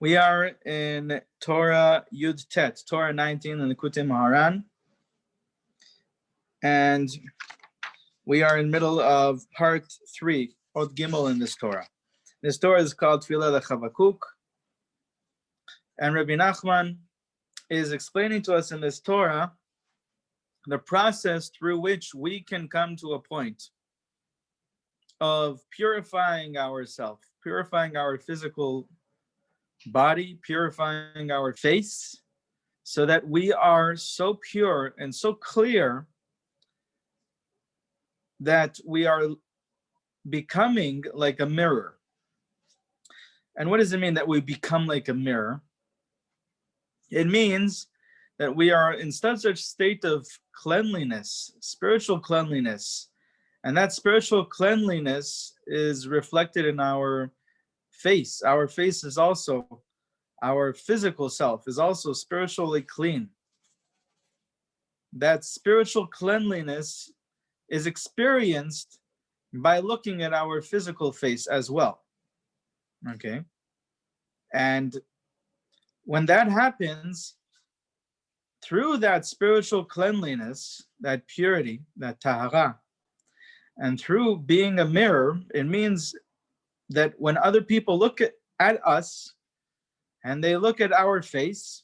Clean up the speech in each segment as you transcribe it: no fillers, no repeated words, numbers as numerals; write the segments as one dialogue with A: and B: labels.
A: We are in Torah Yud Tet, Torah 19 in Likutey Moharan. And we are in the middle of part 3, Od Gimel in this Torah. This Torah is called Tfilah Lechavakuk. And Rabbi Nachman is explaining to us in this Torah the process through which we can come to a point of purifying ourselves, purifying our physical body, purifying our face, so that we are so pure and so clear that we are becoming like a mirror. And what does it mean that we become like a mirror? It means that we are in such a state of cleanliness, spiritual cleanliness, and that spiritual cleanliness is reflected in our face. Our face is also, our physical self is also spiritually clean. That spiritual cleanliness is experienced by looking at our physical face as well. Okay? And when that happens, through that spiritual cleanliness, that purity, that tahara, and through being a mirror, it means that when other people look at us and they look at our face,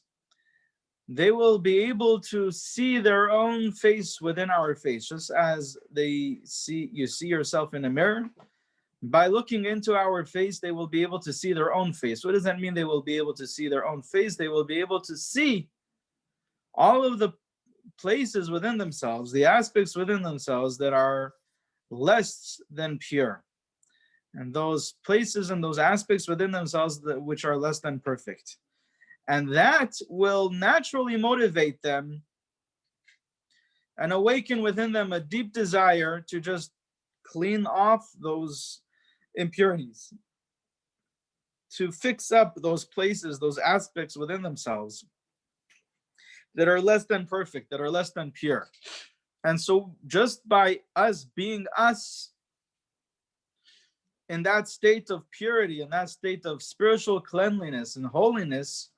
A: they will be able to see their own face within our face, just as you see yourself in a mirror. By looking into our face, they will be able to see their own face. What does that mean? They will be able to see their own face. They will be able to see all of the places within themselves, the aspects within themselves that are less than pure, and those places and those aspects within themselves which are less than perfect. And that will naturally motivate them and awaken within them a deep desire to just clean off those impurities, to fix up those places, those aspects within themselves that are less than perfect, that are less than pure. And so just by us being us in that state of purity, in that state of spiritual cleanliness and holiness,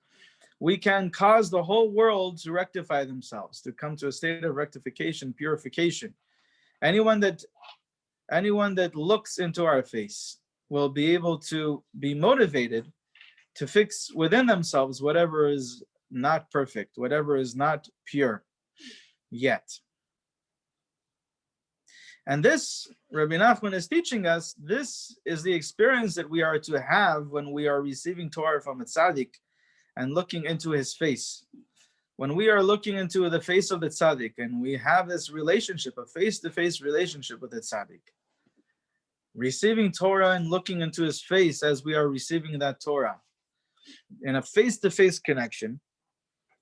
A: we can cause the whole world to rectify themselves, to come to a state of rectification, purification. Anyone that looks into our face will be able to be motivated to fix within themselves whatever is not perfect, whatever is not pure yet. And this, Rabbi Nachman is teaching us, this is the experience that we are to have when we are receiving Torah from a tzaddik and looking into his face. When we are looking into the face of the tzaddik and we have this relationship, a face-to-face relationship with the tzaddik, receiving Torah and looking into his face as we are receiving that Torah, in a face-to-face connection,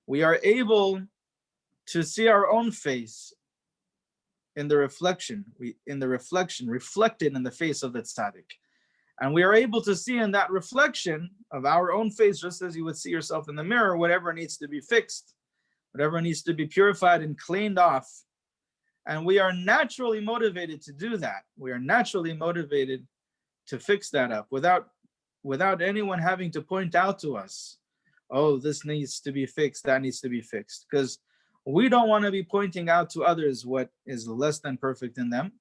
A: we are able to see our own face in the reflection, reflected in the face of the tzaddik. And we are able to see in that reflection of our own face, just as you would see yourself in the mirror, whatever needs to be fixed, whatever needs to be purified and cleaned off. And we are naturally motivated to do that. We are naturally motivated to fix that up without anyone having to point out to us, oh, this needs to be fixed, that needs to be fixed. Because we don't want to be pointing out to others what is less than perfect in them.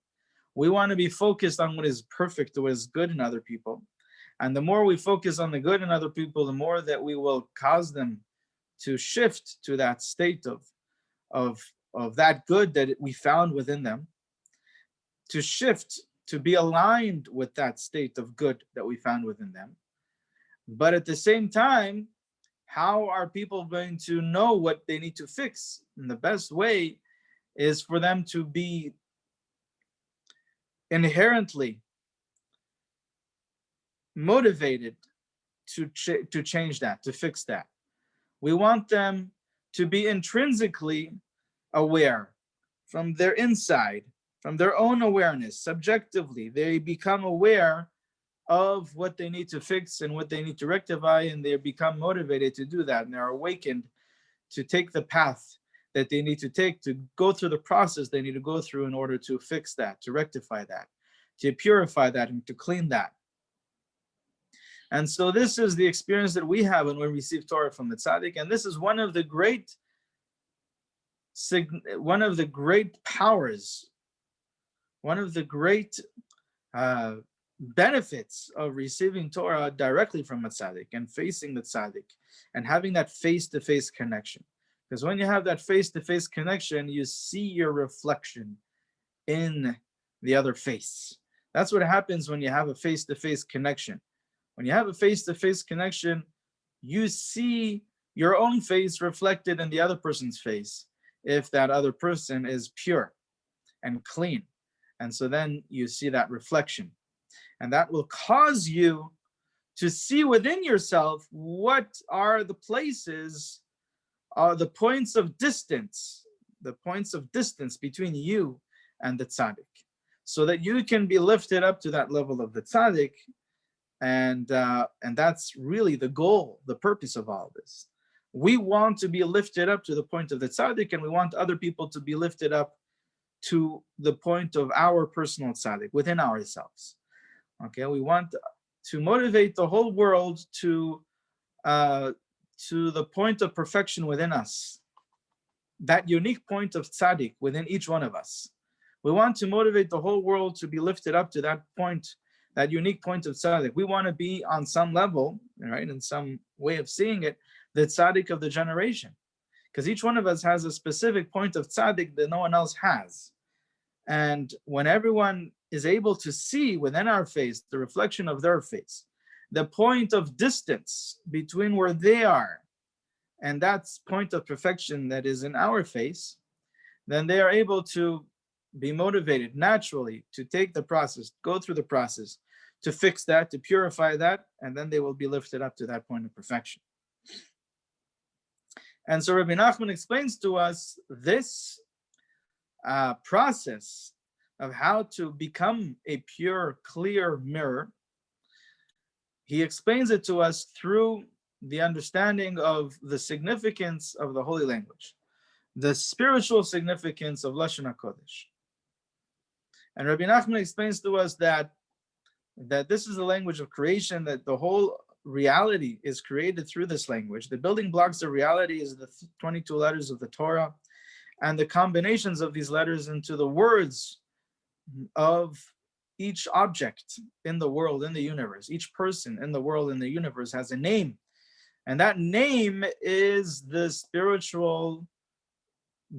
A: We want to be focused on what is perfect, what is good in other people. And the more we focus on the good in other people, the more that we will cause them to shift to that state of that good that we found within them, to shift, to be aligned with that state of good that we found within them. But at the same time, how are people going to know what they need to fix? And the best way is for them to be inherently motivated to change that, to fix that. We want them to be intrinsically aware from their inside, from their own awareness, subjectively. They become aware of what they need to fix and what they need to rectify, and they become motivated to do that, and they're awakened to take the path that they need to take, to go through the process they need to go through in order to fix that, to rectify that, to purify that, and to clean that. And so this is the experience that we have when we receive Torah from the tzaddik. And this is one of the great powers, one of the great benefits of receiving Torah directly from a tzaddik and facing the tzaddik and having that face-to-face connection. Because when you have that face-to-face connection, you see your reflection in the other face. That's what happens when you have a face-to-face connection. When you have a face-to-face connection, you see your own face reflected in the other person's face, if that other person is pure and clean. And so then you see that reflection. And that will cause you to see within yourself what are the places, the points of distance between you and the tzaddik, so that you can be lifted up to that level of the tzaddik. And that's really the goal, the purpose of all this. We want to be lifted up to the point of the tzaddik, and we want other people to be lifted up to the point of our personal tzaddik within ourselves. Okay, we want to motivate the whole world to the point of perfection within us, that unique point of tzaddik within each one of us. We want to motivate the whole world to be lifted up to that point, that unique point of tzaddik. We want to be on some level, right, in some way of seeing it, the tzaddik of the generation. Because each one of us has a specific point of tzaddik that no one else has. And when everyone is able to see within our face the reflection of their face, the point of distance between where they are and that point of perfection that is in our face, then they are able to be motivated naturally to take the process, go through the process, to fix that, to purify that, and then they will be lifted up to that point of perfection. And so Rabbi Nachman explains to us this process of how to become a pure, clear mirror. He explains it to us through the understanding of the significance of the holy language, the spiritual significance of lashon hakodesh. And Rabbi Nachman explains to us that this is the language of creation, that the whole reality is created through this language. The building blocks of reality is the 22 letters of the Torah and the combinations of these letters into the words of each object in the world, in the universe. Each person in the world, in the universe, has a name. And that name is the spiritual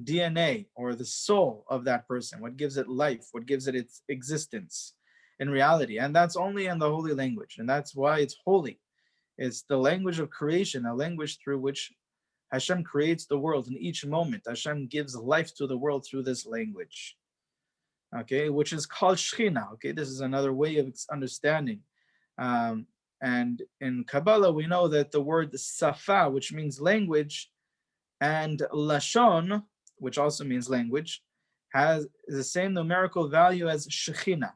A: DNA or the soul of that person, what gives it life, what gives it its existence in reality. And that's only in the holy language. And that's why it's holy. It's the language of creation, a language through which Hashem creates the world. In each moment, Hashem gives life to the world through this language. Okay, which is called Shechinah. Okay, this is another way of understanding. And in Kabbalah, we know that the word safa, which means language, and lashon, which also means language, has the same numerical value as Shechinah,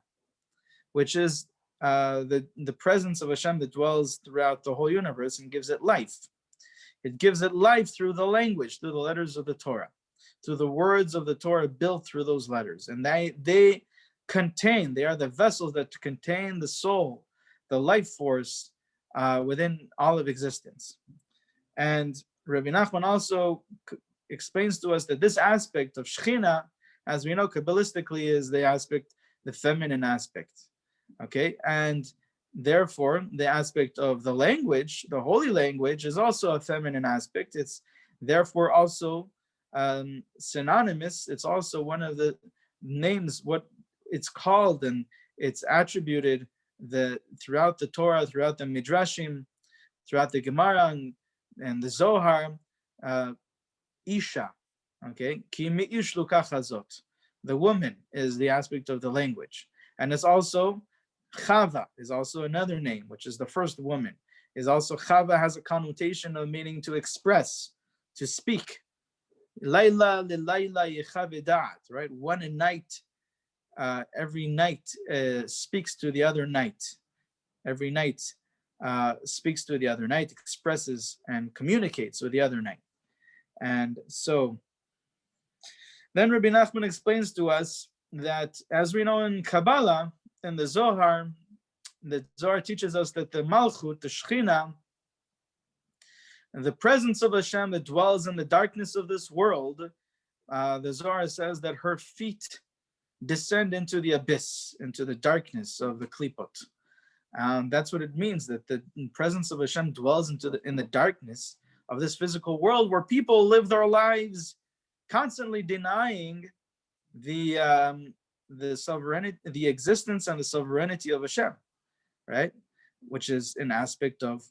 A: which is the presence of Hashem that dwells throughout the whole universe and gives it life. It gives it life through the language, through the letters of the Torah, through the words of the Torah built through those letters. And they are the vessels that contain the soul, the life force within all of existence. And Rabbi Nachman also explains to us that this aspect of Shechinah, as we know Kabbalistically, is the feminine aspect. Okay, and therefore the aspect of the language, the holy language, is also a feminine aspect. It's therefore also synonymous. It's also one of the names, what it's called, and it's attributed throughout the Torah, throughout the Midrashim, throughout the Gemara and the Zohar, Isha. Okay, Ki mi'ish lukach hazot. The woman is the aspect of the language, and it's also Chavah is also another name, which is the first woman. Is also Chavah has a connotation of meaning to express, to speak. Laila lilayla yechavedat, right? One a night, every night speaks to the other night. Every night speaks to the other night, expresses and communicates with the other night. And so then Rabbi Nachman explains to us that, as we know in Kabbalah, in the Zohar, the Zohar teaches us that the Malchut, the Shechinah, the presence of Hashem that dwells in the darkness of this world, the Zohar says that her feet descend into the abyss, into the darkness of the klipot. That's what it means, that the presence of Hashem dwells in the darkness of this physical world, where people live their lives constantly denying the sovereignty, the existence and the sovereignty of Hashem, right? Which is an aspect of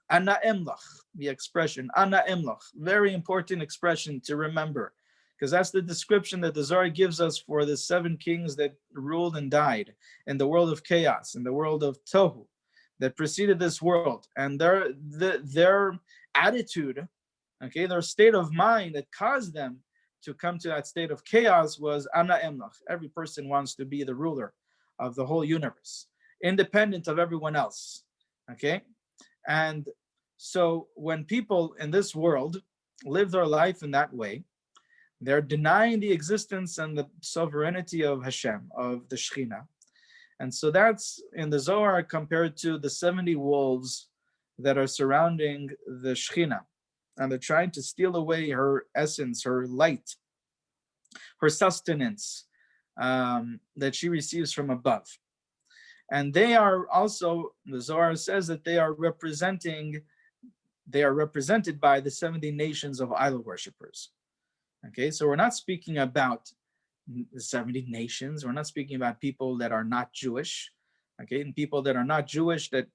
A: Ana Emlach, the expression Ana Emlach, very important expression to remember, because that's the description that the Zohar gives us for the 7 kings that ruled and died in the world of chaos, in the world of Tohu, that preceded this world. And their attitude, okay, their state of mind that caused them to come to that state of chaos was Ana Emlach. Every person wants to be the ruler of the whole universe, independent of everyone else, okay? And so when people in this world live their life in that way, they're denying the existence and the sovereignty of Hashem, of the Shechinah. And so that's in the Zohar compared to the 70 wolves that are surrounding the Shechinah. And they're trying to steal away her essence, her light, her sustenance that she receives from above. And they are also, the Zohar says that they are represented by the 70 nations of idol worshippers. Okay, so we're not speaking about the 70 nations. We're not speaking about people that are not Jewish. Okay, and people that are not Jewish that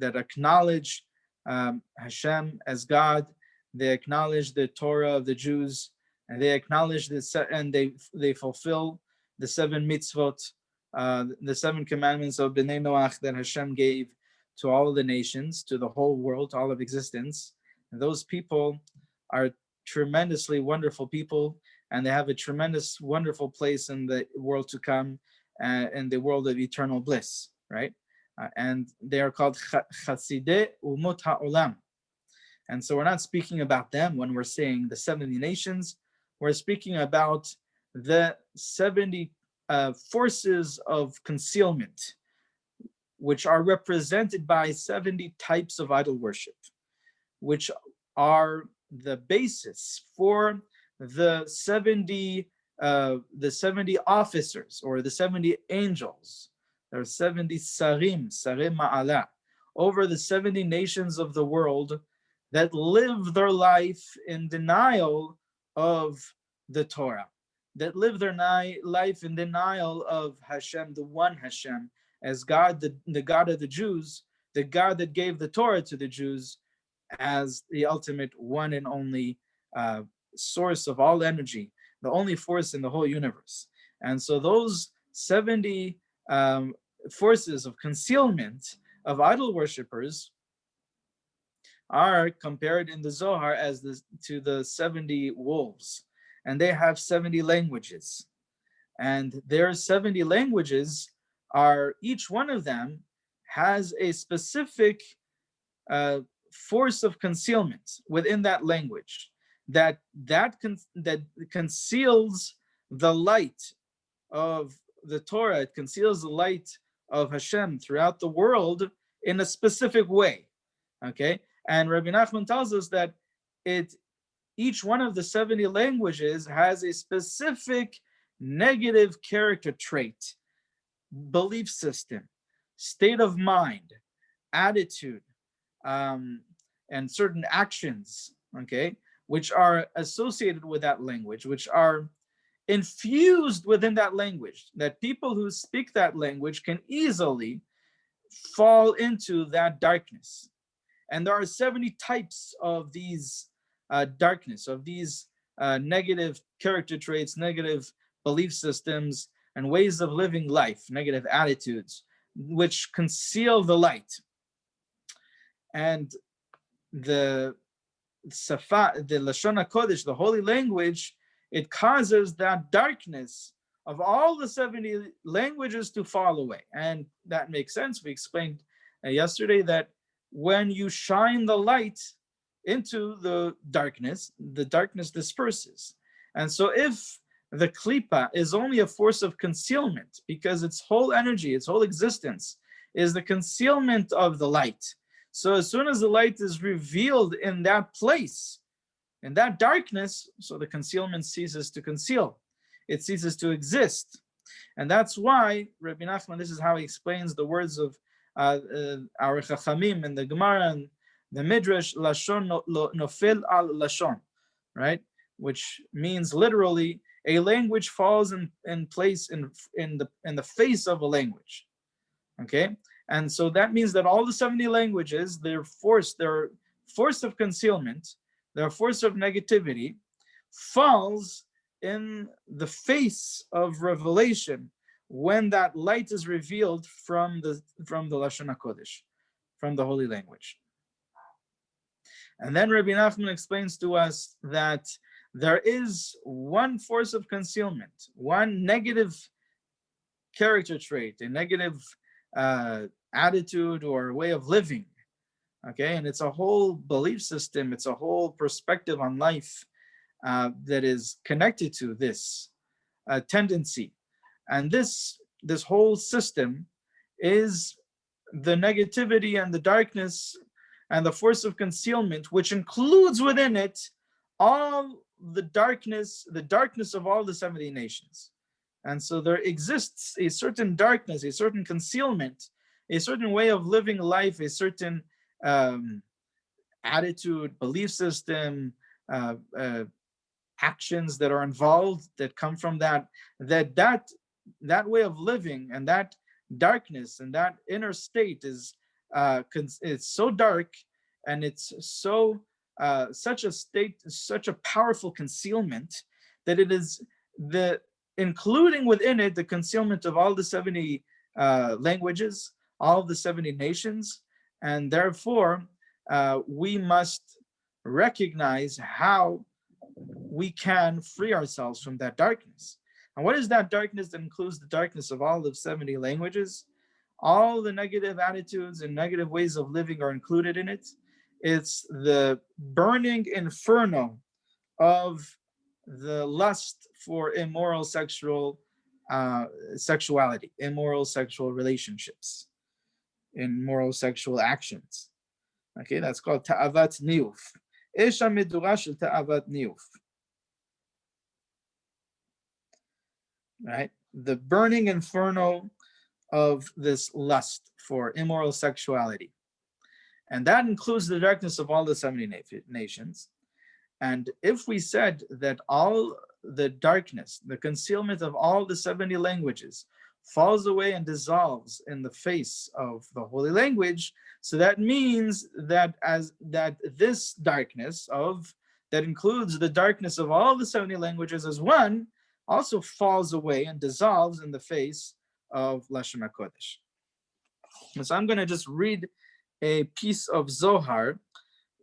A: acknowledge Hashem as God. They acknowledge the Torah of the Jews, and they acknowledge this, and they fulfill the 7 mitzvot, the 7 commandments of Bnei Noach that Hashem gave to all of the nations, to the whole world, to all of existence. And those people are tremendously wonderful people, and they have a tremendous, wonderful place in the world to come, in the world of eternal bliss, right? And they are called Chasidei Umot HaOlam. And so we're not speaking about them when we're saying the 70 nations. We're speaking about the 70 forces of concealment, which are represented by 70 types of idol worship, which are the basis for the 70 officers, or the 70 angels. There are 70 sarim ma'ala, over the 70 nations of the world that live their life in denial of the Torah, that live their life in denial of Hashem, the one Hashem, as God, the God of the Jews, the God that gave the Torah to the Jews, as the ultimate one and only source of all energy, the only force in the whole universe. And so those 70 forces of concealment of idol worshippers are compared in the Zohar as to the 70 wolves, and they have 70 languages. And their 70 languages are, each one of them has a specific force of concealment within that language that conceals the light of the Torah. It conceals the light of Hashem throughout the world in a specific way. Okay, and Rabbi Nachman tells us that each one of the 70 languages has a specific negative character trait, belief system, state of mind, attitude, and certain actions, okay, which are associated with that language, which are infused within that language, that people who speak that language can easily fall into that darkness. And there are 70 types of these darkness, of these negative character traits, negative belief systems, and ways of living life, negative attitudes, which conceal the light. And the Safa, the lashon hakodesh, the holy language, it causes that darkness of all the 70 languages to fall away. And that makes sense. We explained yesterday that when you shine the light into the darkness disperses. And so if the klipa is only a force of concealment, because its whole energy, its whole existence is the concealment of the light. So as soon as the light is revealed in that place, in that darkness, so the concealment ceases to conceal. It ceases to exist. And that's why Rabbi Nachman, this is how he explains the words of our Chachamim in the Gemara and the Midrash, lashon nofel al lashon, right? Which means literally, a language falls in place in the face of a language. Okay? And so that means that all the 70 languages, their force of concealment, their force of negativity, falls in the face of revelation when that light is revealed from the lashon hakodesh, from the holy language. And then Rabbi Nachman explains to us that there is one force of concealment, one negative character trait, a negative attitude or way of living. Okay, and it's a whole belief system, it's a whole perspective on life that is connected to this tendency. And this whole system is the negativity and the darkness and the force of concealment, which includes within it all the darkness of all the 70 nations. And so there exists a certain darkness, a certain concealment, a certain way of living life, a certain attitude, belief system, actions that are involved that come from that way of living, and that darkness and that inner state is it's so dark, and it's so such a powerful concealment that it is including within it the concealment of all the 70 languages, all the 70 nations, and therefore we must recognize how we can free ourselves from that darkness. And what is that darkness that includes the darkness of all the 70 languages? All the negative attitudes and negative ways of living are included in it. It's the burning inferno of the lust for immoral sexuality, immoral sexual relationships, immoral sexual actions. Okay, that's called ta'avat niyuf. Isha medura shel ta'avat niyuf. Right? The burning inferno of this lust for immoral sexuality. And that includes the darkness of all the 70 nations. And if we said that all the darkness, the concealment of all the 70 languages falls away and dissolves in the face of the holy language, so that means that this darkness that includes the darkness of all the 70 languages as one, also falls away and dissolves in the face of lashon hakodesh. So I'm going to just read a piece of Zohar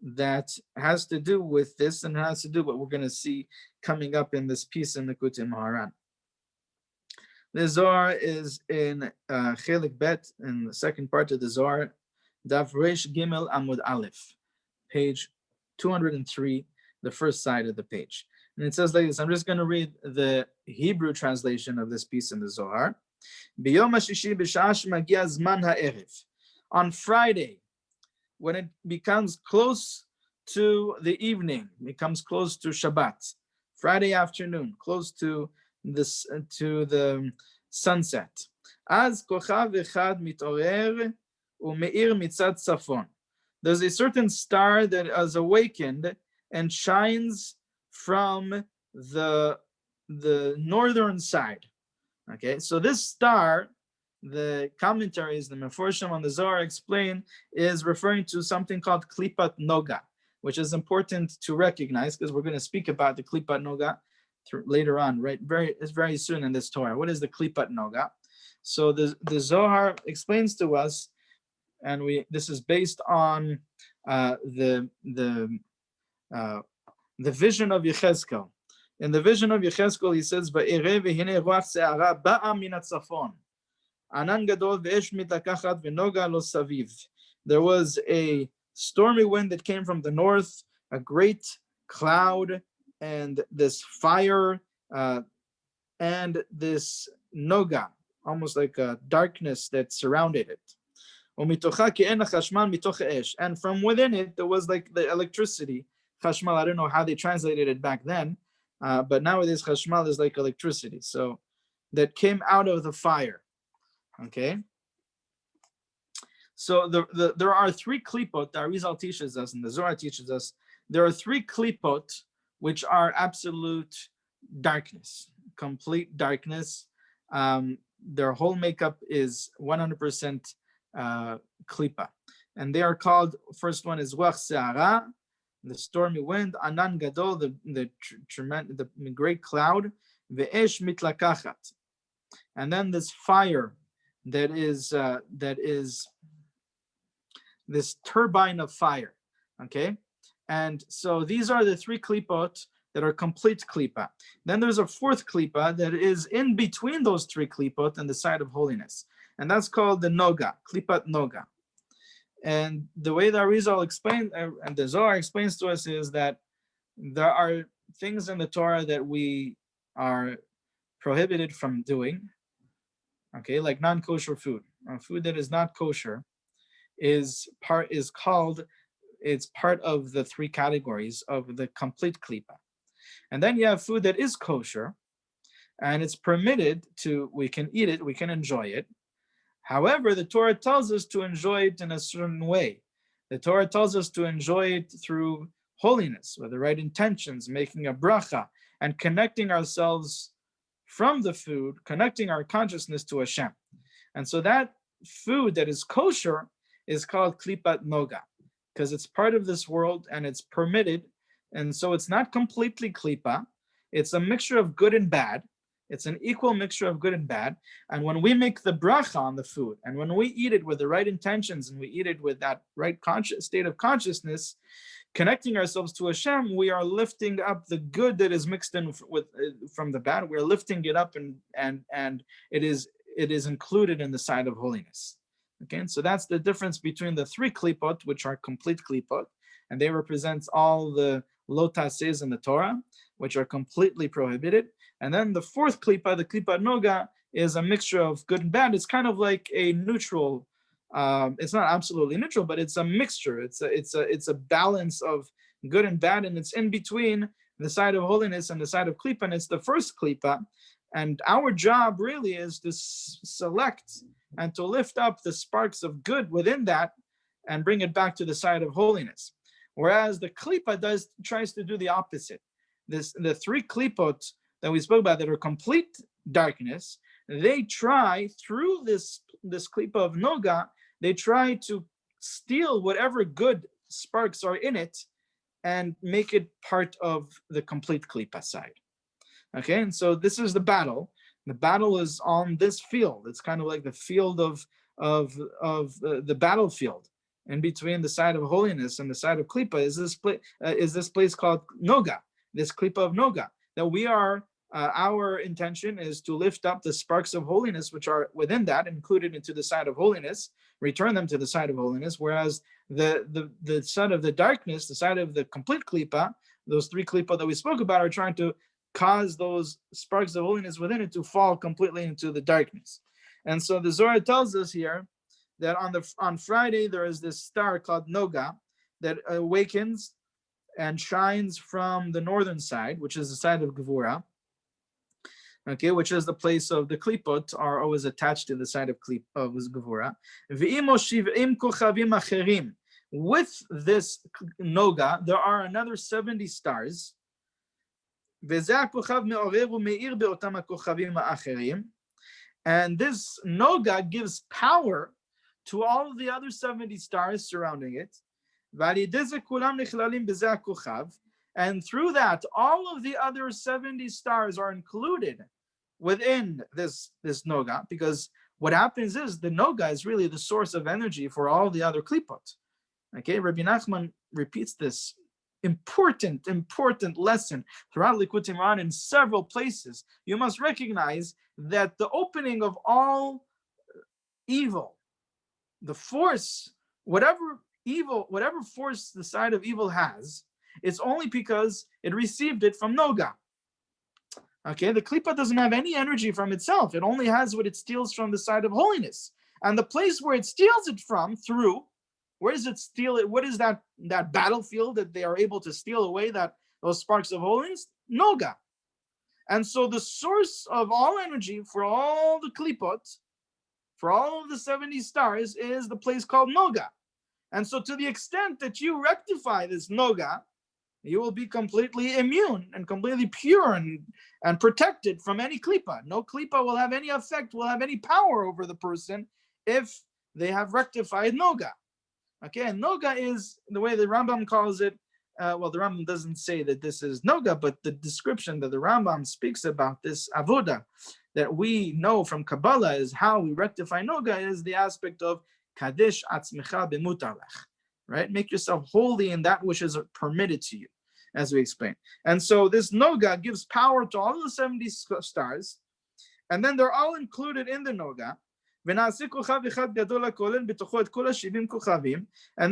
A: that has to do with this, and has to do what we're going to see coming up in this piece in Likutey Moharan. The Zohar is in Chelik Bet, in the second part of the Zohar, Daf Resh Gimel Amud Aleph, page 203, the first side of the page. And it says like this. I'm just going to read the Hebrew translation of this piece in the Zohar. On Friday, when it becomes close to the evening, becomes close to Shabbat, Friday afternoon, close to the sunset. Az kochav echad mitorer umeir mitzad tzafon. There's a certain star that is awakened and shines from the northern side. Okay, so this star, the commentaries, the Meforshim on the Zohar explain, is referring to something called klipat Nogah, which is important to recognize because we're going to speak about the klipat Nogah later on, right? Very soon in this Torah. What is the klipat Nogah? So the Zohar explains to us, and this is based on the vision of Yechezkel. In the vision of Yechezkel, he says, "Va'ereh v'hinei ruach se'ara ba'a min hatzafon, anan gadol ve'esh mitlakachat ve'noga lo saviv." There was a stormy wind that came from the north, a great cloud, and this fire and this Nogah, almost like a darkness that surrounded it. And from within it, there was like the electricity. Hashmal, I don't know how they translated it back then, but nowadays Hashmal is like electricity. So that came out of the fire. Okay. So there are three klipot. The Arizal teaches us, and the Zohar teaches us. There are three klipot which are absolute darkness, complete darkness. Their whole makeup is 100% klipa, and they are called. First one is Wach Se'ara, the stormy wind, Anan Gadol, the great cloud, Ve'esh Mitlakachat, and then this fire that is this turbine of fire. Okay, and so these are the three klipot that are complete klipa. Then there's a fourth klipa that is in between those three klipot and the side of holiness, and that's called the Nogah, klipat Nogah. And the way the Arizal explains, and the Zohar explains to us, is that there are things in the Torah that we are prohibited from doing. Okay, like non-kosher food. Food that is not kosher it's part of the three categories of the complete klipa. And then you have food that is kosher, and it's permitted we can eat it, we can enjoy it. However, the Torah tells us to enjoy it in a certain way. The Torah tells us to enjoy it through holiness, with the right intentions, making a bracha, and connecting ourselves from the food, connecting our consciousness to Hashem. And so that food that is kosher is called klipat Nogah, because it's part of this world and it's permitted. And so it's not completely klipa. It's a mixture of good and bad. It's an equal mixture of good and bad. And when we make the bracha on the food, and when we eat it with the right intentions, and we eat it with that right state of consciousness, connecting ourselves to Hashem, we are lifting up the good that is mixed in with from the bad. We're lifting it up, and it is included in the side of holiness. Okay, and so that's the difference between the three klipot, which are complete klipot, and they represent all the lotases in the Torah, which are completely prohibited. And then the fourth klipa, the klipat Nogah, is a mixture of good and bad. It's kind of like a neutral. It's not absolutely neutral, but it's a mixture. It's a balance of good and bad, and it's in between the side of holiness and the side of klipa. And it's the first klipa, and our job really is to select and to lift up the sparks of good within that and bring it back to the side of holiness. Whereas the klipa tries to do the opposite. The three klipot that we spoke about that are complete darkness, they try through this klipa of Nogah, they try to steal whatever good sparks are in it and make it part of the complete klipa side. Okay, and so this is the battle. The battle is on this field. It's kind of like the field of the battlefield. In between the side of holiness and the side of klipa is this place called Nogah, this klipa of Nogah. That we are, our intention is to lift up the sparks of holiness which are within that, included into the side of holiness, return them to the side of holiness. Whereas the side of the darkness, the side of the complete klipa, those three klipa that we spoke about, are trying to cause those sparks of holiness within it to fall completely into the darkness. And so the Zohar tells us here that on Friday there is this star called Nogah that awakens and shines from the northern side, which is the side of Gevurah, okay, which is the place of the klipot are always attached to the side of Gevurah. With this Nogah, there are another 70 stars. And this Nogah gives power to all of the other 70 stars surrounding it. And through that, all of the other 70 stars are included within this Nogah, because what happens is the Nogah is really the source of energy for all the other klipot. Okay, Rabbi Nachman repeats this important lesson throughout Likutey Moharan in several places. You must recognize that the opening of all evil, the force, whatever force the side of evil has, it's only because it received it from Nogah. Okay, the klipat doesn't have any energy from itself. It only has what it steals from the side of holiness. And the place where it steals it from, through, where does it steal it? What is that battlefield that they are able to steal away those sparks of holiness? Nogah. And so the source of all energy for all the klipot, for all of the 70 stars, is the place called Nogah. And so to the extent that you rectify this Nogah, you will be completely immune and completely pure and protected from any klipa. No klipa will have any effect, will have any power over the person if they have rectified Nogah. Okay, and Nogah is the way the Rambam calls it. Well, the Rambam doesn't say that this is Nogah, but the description that the Rambam speaks about this avoda that we know from Kabbalah is how we rectify Nogah is the aspect of kadesh atzmecha b'mutar lech, right? Make yourself holy in that which is permitted to you, as we explained. And so this Nogah gives power to all the 70 stars, and then they're all included in the Nogah. And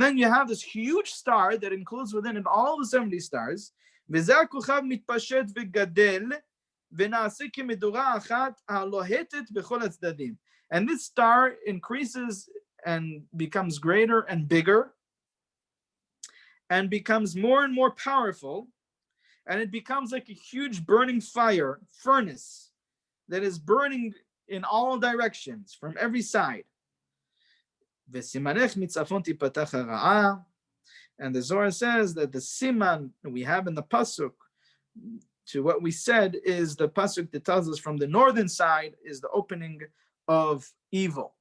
A: then you have this huge star that includes within it all the 70 stars. And this star increases and becomes greater and bigger and becomes more and more powerful, and it becomes like a huge burning furnace that is burning in all directions, from every side. And the Zohar says that the siman we have in the pasuk to what we said is the pasuk that tells us from the northern side is the opening of evil.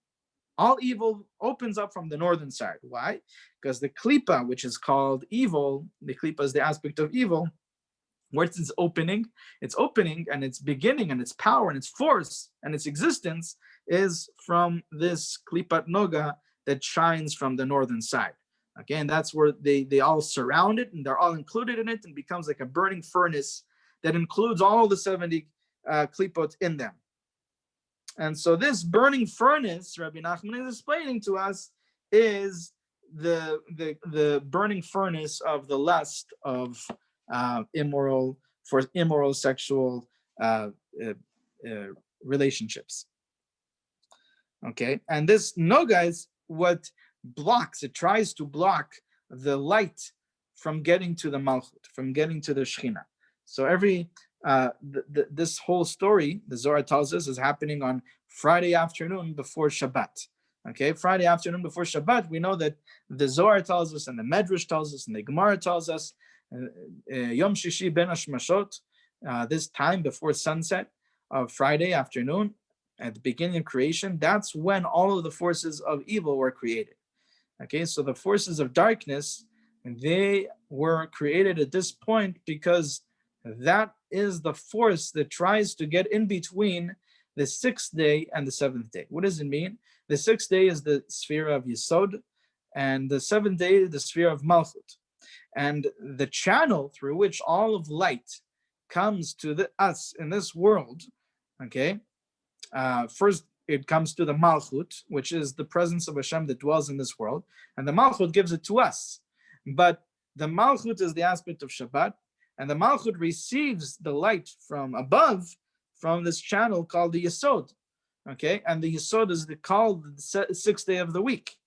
A: All evil opens up from the northern side. Why? Because the klipa, which is called evil, the klipa is the aspect of evil, where it's opening and its beginning and its power and its force and its existence is from this klipat Nogah that shines from the northern side. Okay, and that's where they all surround it and they're all included in it and becomes like a burning furnace that includes all the 70 klipot in them. And so this burning furnace, Rabbi Nachman is explaining to us, is the burning furnace of the lust of immoral sexual relationships. Okay, and this Nogah is what blocks, it tries to block the light from getting to the Malchut, from getting to the Shechinah. So this whole story, the Zohar tells us, is happening on Friday afternoon before Shabbat. Okay, Friday afternoon before Shabbat, we know that the Zohar tells us, and the Medrash tells us, and the Gemara tells us, Yom Shishi ben Hashmashot, this time before sunset of Friday afternoon, at the beginning of creation, that's when all of the forces of evil were created. Okay, so the forces of darkness, they were created at this point because that is the force that tries to get in between the 6th day and the 7th day. What does it mean? The 6th day is the sphere of Yesod, and the 7th day is the sphere of Malchut. And the channel through which all of light comes to us in this world, okay, first it comes to the Malchut, which is the presence of Hashem that dwells in this world, and the Malchut gives it to us. But the Malchut is the aspect of Shabbat, and the Malchut receives the light from above, from this channel called the Yesod, okay, and the Yesod is called the 6th day of the week.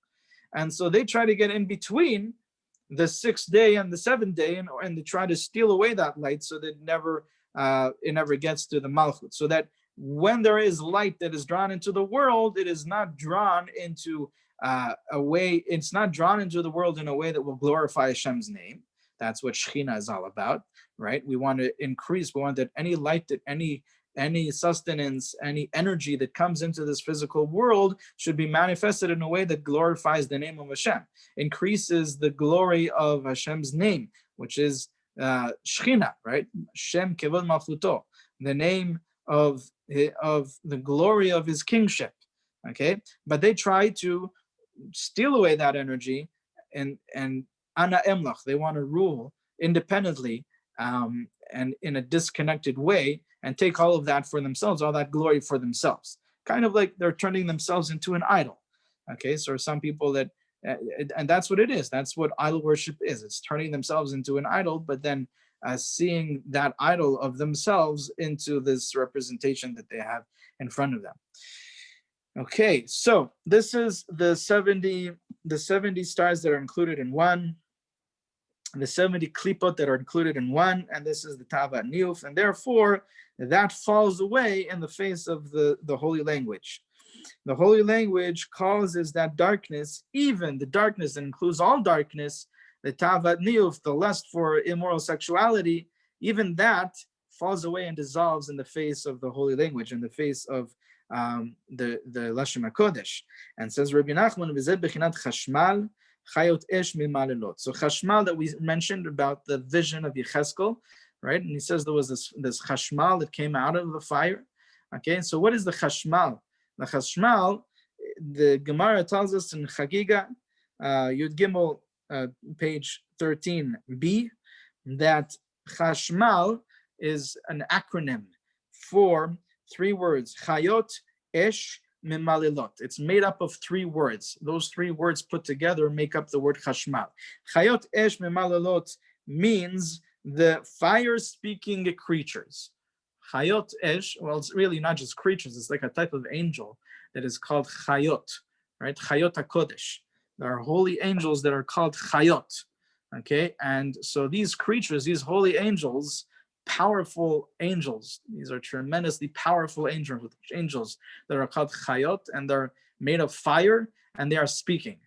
A: And so they try to get in between the 6th day and the 7th day, and they try to steal away that light so that it never gets to the Malchut, so that when there is light that is drawn into the world, it is not drawn into it's not drawn into the world in a way that will glorify Hashem's name. That's what Shechinah is all about, right? We want to increase, we want that any light, that any sustenance, any energy that comes into this physical world should be manifested in a way that glorifies the name of Hashem, increases the glory of Hashem's name, which is Shechinah, right? Shem Kevod Malchuto, the name of the glory of his kingship. Okay, but they try to steal away that energy and ana emlach, they want to rule independently and in a disconnected way and take all of that for themselves, all that glory for themselves, kind of like they're turning themselves into an idol. Okay, so some people that and that's what it is, that's what idol worship is, it's turning themselves into an idol, but then seeing that idol of themselves into this representation that they have in front of them. Okay, so this is the 70 stars that are included in one, the 70 klipot that are included in one, and this is the tava niyuf, and therefore that falls away in the face of the holy language. The holy language causes that darkness, even the darkness that includes all darkness, the tava niyuf, the lust for immoral sexuality, even that falls away and dissolves in the face of the holy language, in the face of the lashon hakodesh. And says Rabbi Nachman, v'zeh bechinat Hashmal chayot esh mimalelot. So Hashmal that we mentioned about the vision of Yecheskel, right? And he says there was this Hashmal that came out of the fire. Okay, so what is the Hashmal? The Hashmal, the Gemara tells us in Chagiga, Yud Gimel, page 13b, that Hashmal is an acronym for 3 words: Chayot, Esh, Mimalilot. It's made up of 3 words. Those 3 words put together make up the word Hashmal. Chayot, Esh, Mimalilot means the fire-speaking creatures. Chayot, Esh, well, it's really not just creatures. It's like a type of angel that is called Chayot, right? Chayot hakodesh. There are holy angels that are called Chayot, okay? And so these creatures, these holy angels, powerful angels, these are tremendously powerful angels that are called Chayot, and they're made of fire, and they are speaking,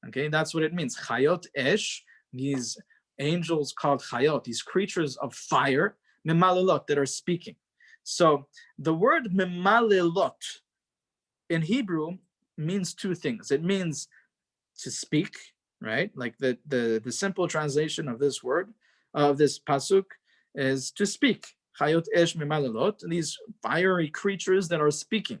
A: okay? That's what it means. Chayot Esh, these angels called Chayot, these creatures of fire, Mimalelot, that are speaking. So the word Mimalelot in Hebrew means 2 things. It means to speak, right? Like the simple translation of this word, of this pasuk, is to speak. Chayot esh mimalelot, these fiery creatures that are speaking.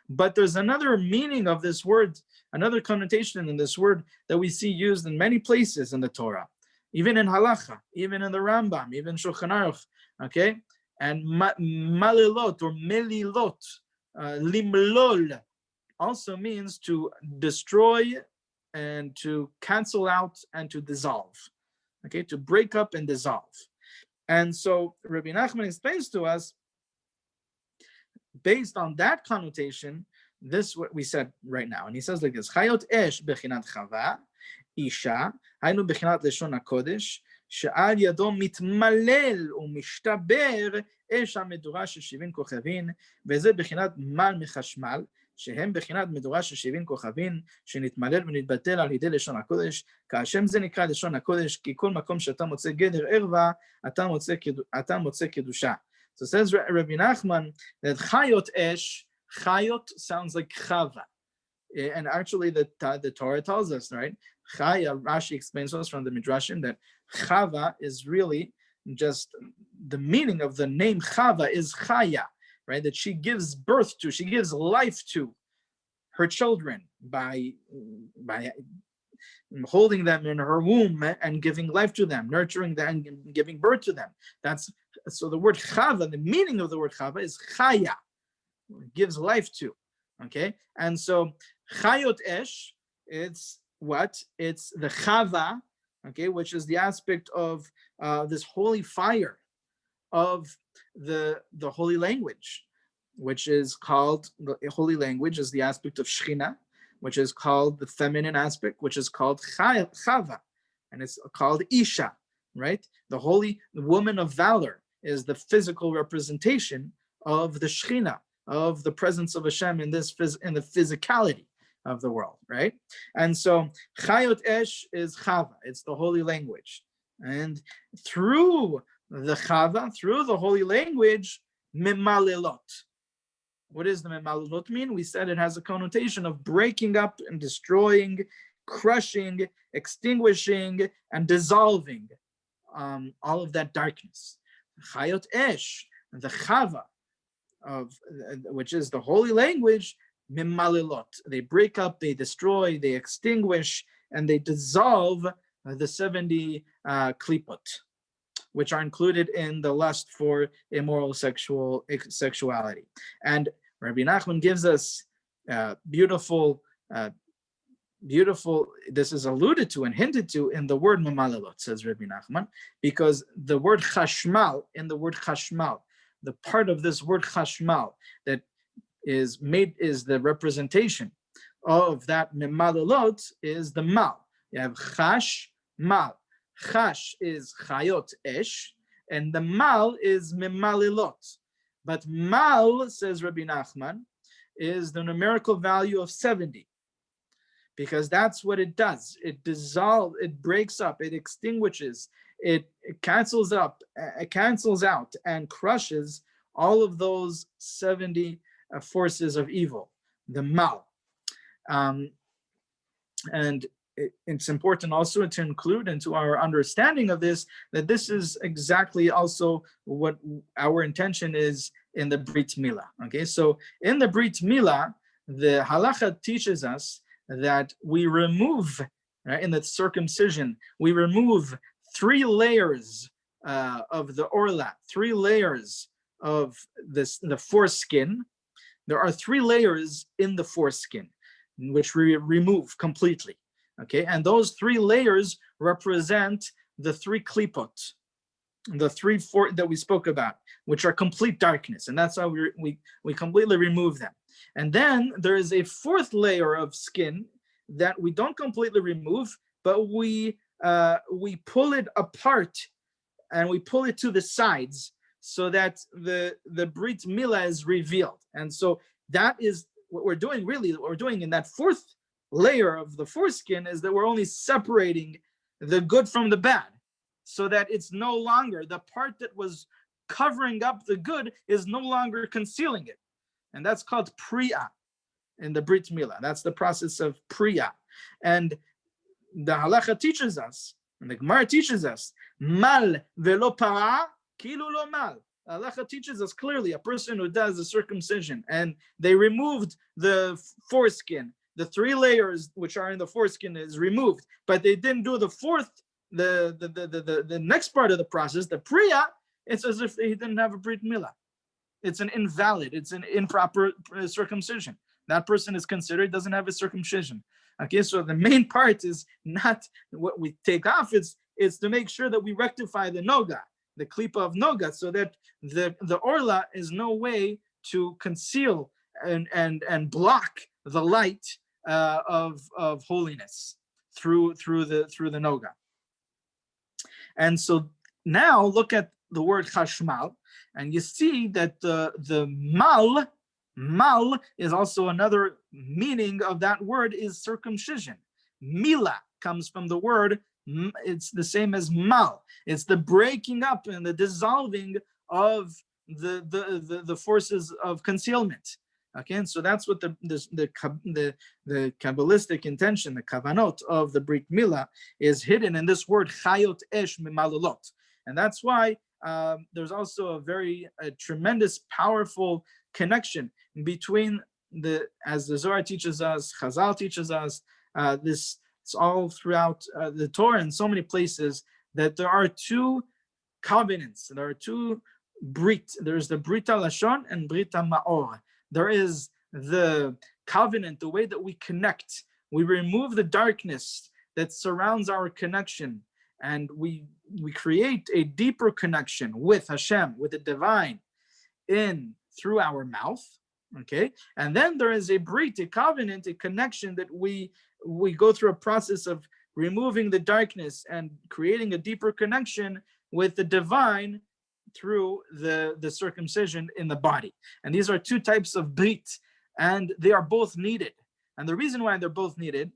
A: But there's another meaning of this word, another connotation in this word that we see used in many places in the Torah, even in Halacha, even in the Rambam, even Shulchan, okay? And malelot or melilot, limlol, also means to destroy and to cancel out and to dissolve, okay? To break up and dissolve. And so Rabbi Nachman explains to us, based on that connotation, this what we said right now. And he says like this: Chayot esh bechinat Chavah, isha, haynu bechinat lashon hakodesh, she'al yado mitmalel u'mishtaber esh hamedura של 70 כוכבים, וזה bechinat mal mechashmal, שהם בחינת מדורה של 70 כוכבים, שנתמלל ונתבטל על ידי לשון הקודש, כאשם זה נקרא לשון הקודש, כי כל מקום שאתה מוצא גדר ערווה, אתה מוצא קדושה. So says Rabbi Nachman that Chayot Esh, Chayot sounds like Chavah. And actually the Torah tells us, right? Chaya, Rashi explains to us from the Midrashim that Chavah is really just, the meaning of the name Chavah is Chaya, right? That she gives birth to, she gives life to her children by holding them in her womb and giving life to them, nurturing them and giving birth to them. So the word Chavah, the meaning of the word Chavah is Chaya, gives life to, okay? And so Chayot Esh, it's what? It's the Chavah, okay, which is the aspect of this holy fire of the holy language, which is called, the holy language is the aspect of Shechinah, which is called the feminine aspect, which is called Chavah, and it's called Isha, right? The woman of valor is the physical representation of the Shechinah, of the presence of Hashem in the physicality of the world, right? And so Chayot Esh is Chavah, it's the holy language. And through the Chavah, through the holy language, Mimalelot. What does the Mimalelot mean? We said it has a connotation of breaking up and destroying, crushing, extinguishing, and dissolving all of that darkness. Chayot Esh, the Chavah, which is the holy language, Mimalelot. They break up, they destroy, they extinguish, and they dissolve the 70 klipot, which are included in the lust for immoral sexuality. And Rabbi Nachman gives us beautiful beautiful, this is alluded to and hinted to in the word memalelot, says Rabbi Nachman, because the word Hashmal, in the word Hashmal, the part of this word Hashmal that is the representation of that memalelot is the mal. You have chash, mal. Chash is chayot esh, and the mal is memalelot. But mal, says Rabbi Nachman, is the numerical value of 70. Because that's what it does. It dissolves, it breaks up, it extinguishes, it cancels out, and crushes all of those 70 forces of evil, the mal. And it's important also to include into our understanding of this, that this is exactly also what our intention is in the Brit milah. Okay, so in the Brit milah, the halacha teaches us that we remove, right, in the circumcision, we remove 3 layers of the orla, 3 layers of the foreskin. There are 3 layers in the foreskin, which we remove completely. Okay, and those 3 layers represent the 3 klipot, the 4 that we spoke about, which are complete darkness, and that's how we completely remove them. And then there is a 4th layer of skin that we don't completely remove, but we pull it apart and we pull it to the sides so that the Brit milah is revealed. And so that is what we're doing. Really, what we're doing in that 4th layer of the foreskin is that we're only separating the good from the bad, so that it's no longer, the part that was covering up the good is no longer concealing it. And that's called priya in the Brit milah. That's the process of priya. And the halacha teaches us, and the Gemara teaches us, mal velo para kilu lo mal. Halacha teaches us clearly, a person who does a circumcision and they removed the foreskin, the 3 layers which are in the foreskin is removed, but they didn't do the 4th, the next part of the process, the priya. It's as if he didn't have a Brit milah. It's an invalid, it's an improper circumcision. That person is considered doesn't have a circumcision. Okay, so the main part is not what we take off, it's to make sure that we rectify the Nogah, the klipa of Nogah, so that the orla is no way to conceal and block the light of holiness through the Nogah. And so now look at the word Hashmal, and you see that the mal is also another meaning of that word is circumcision. Milah comes from the word, it's the same as mal. It's the breaking up and the dissolving of the forces of concealment. Okay, and so that's what the Kabbalistic intention, the kavanot of the Brit milah is hidden in this word chayot esh memalelot. And that's why there's also a tremendous, powerful connection between as the Zohar teaches us, Chazal teaches us, it's all throughout the Torah in so many places, that there are 2 covenants, there are 2 Brit. There's the Brit lashon and Brit ma'or. There is the covenant, the way that we connect. We remove the darkness that surrounds our connection, and we create a deeper connection with Hashem, with the divine, through our mouth. Okay, and then there is a Brit, a covenant, a connection that we go through a process of removing the darkness and creating a deeper connection with the divine through the circumcision in the body. And these are 2 types of Brit, and they are both needed. And the reason why they're both needed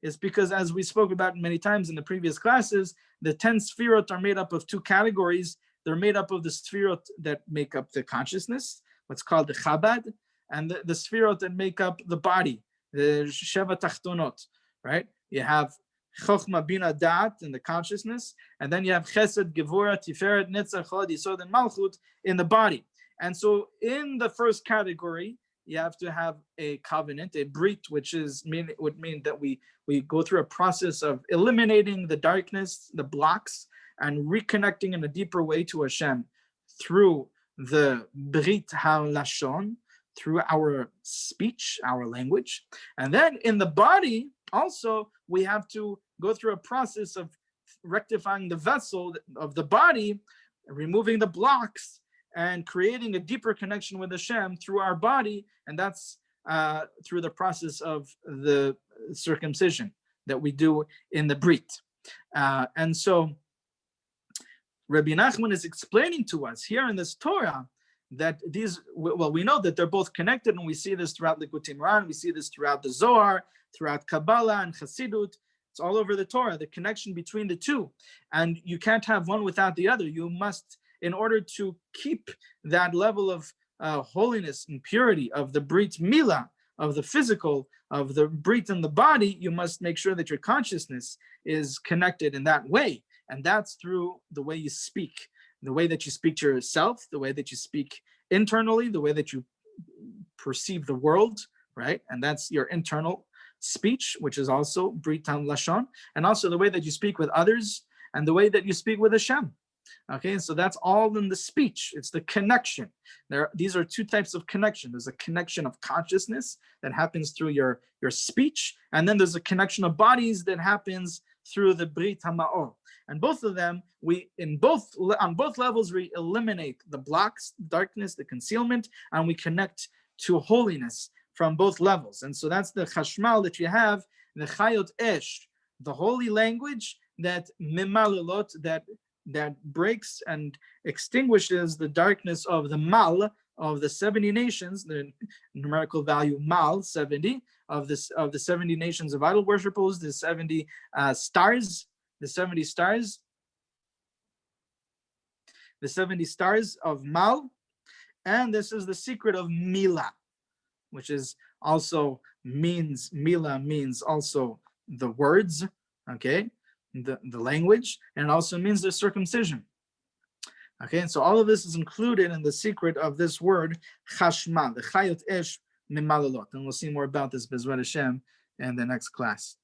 A: is because, as we spoke about many times in the previous classes, the 10 sefirot are made up of 2 categories. They're made up of the sefirot that make up the consciousness, what's called the Chabad, and the sefirot that make up the body, the Sheva Tachtonot, right? You have Chochma, Bina, Da'at in the consciousness, and then you have Chesed, Gevurah, Tiferet, Netzach, Chod, Yesod, and Malchut in the body. And so in the first category, you have to have a covenant, a Brit, which would mean that we go through a process of eliminating the darkness, the blocks, and reconnecting in a deeper way to Hashem through the Brit lashon, through our speech, our language. And then in the body, Also, we have to go through a process of rectifying the vessel of the body, removing the blocks, and creating a deeper connection with Hashem through our body, and that's through the process of the circumcision that we do in the Brit. And so Rabbi Nachman is explaining to us here in this Torah that these, well, we know that they're both connected, and we see this throughout Likutey Moharan, we see this throughout the Zohar, throughout Kabbalah and Hasidut. It's all over the Torah, the connection between the two. And you can't have one without the other. You must, in order to keep that level of holiness and purity of the Brit milah, of the physical, of the Brit in the body, you must make sure that your consciousness is connected in that way. And that's through the way you speak, the way that you speak to yourself, the way that you speak internally, the way that you perceive the world, right? And that's your internal speech, which is also Brit lashon, and also the way that you speak with others and the way that you speak with Hashem. Okay, so that's all in the speech. It's the connection. These are two types of connection. There's a connection of consciousness that happens through your speech, and then there's a connection of bodies that happens through the Brit Hama'or. And both of them, on both levels, we eliminate the blocks, darkness, the concealment, and we connect to holiness from both levels. And so that's the Hashmal that you have, the Chayot Esh, the holy language that mimalilot, that breaks and extinguishes the darkness of the mal, of the 70 nations, the numerical value mal, 70, of the 70 nations of idol worshippers, the 70 stars, the 70 stars, the 70 stars of mal. And this is the secret of milah, which is also milah means also the words, okay, the language, and it also means the circumcision. Okay, and so all of this is included in the secret of this word, Hashmal, the Chayot Esh Mimalilot. And we'll see more about this, Bezrat Hashem, in the next class.